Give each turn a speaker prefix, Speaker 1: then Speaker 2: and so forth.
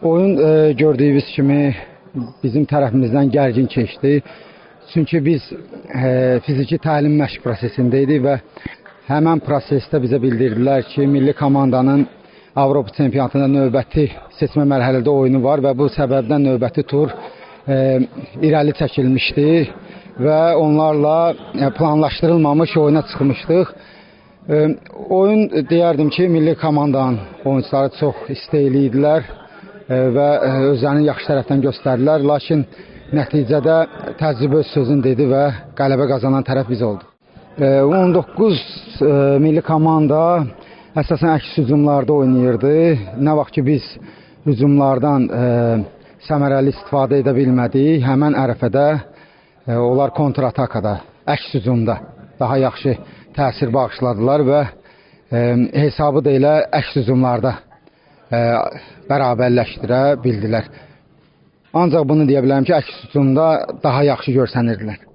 Speaker 1: Oyun gördüyünüz kimi bizim tərəfimizdən gərgin keçdi. Çünki biz fiziki təlim məşq prosesindeydik və həmən prosesdə bizə bildirdilər ki, milli komandanın Avropa çempionatında növbəti seçmə mərhələdə oyunu var və bu səbəbdən növbəti tur irəli çəkilmişdi və onlarla planlaşdırılmamış oyuna çıxmışdıq. Oyun deyərdim ki, milli komandanın oyuncuları çox istəkli idilər və özlərini yaxşı tərəfdən göstərdilər. Lakin nəticədə təcrübə öz sözünü dedi və qələbə qazanan tərəf biz olduq. 19 milli komanda əsasən əks hücumlarda oynayırdı. Nə vaxt ki biz hücumlardan səmərəli istifadə edə bilmədik, həmən ərəfədə onlar kontratakada, əks hücumda daha yaxşı təsir bağışladılar və hesabı da elə əks hücumlarda bərabərləşdirə bildilər. Ancaq bunu deyə bilərəm ki, əks hücumda daha yaxşı görsənirdilər.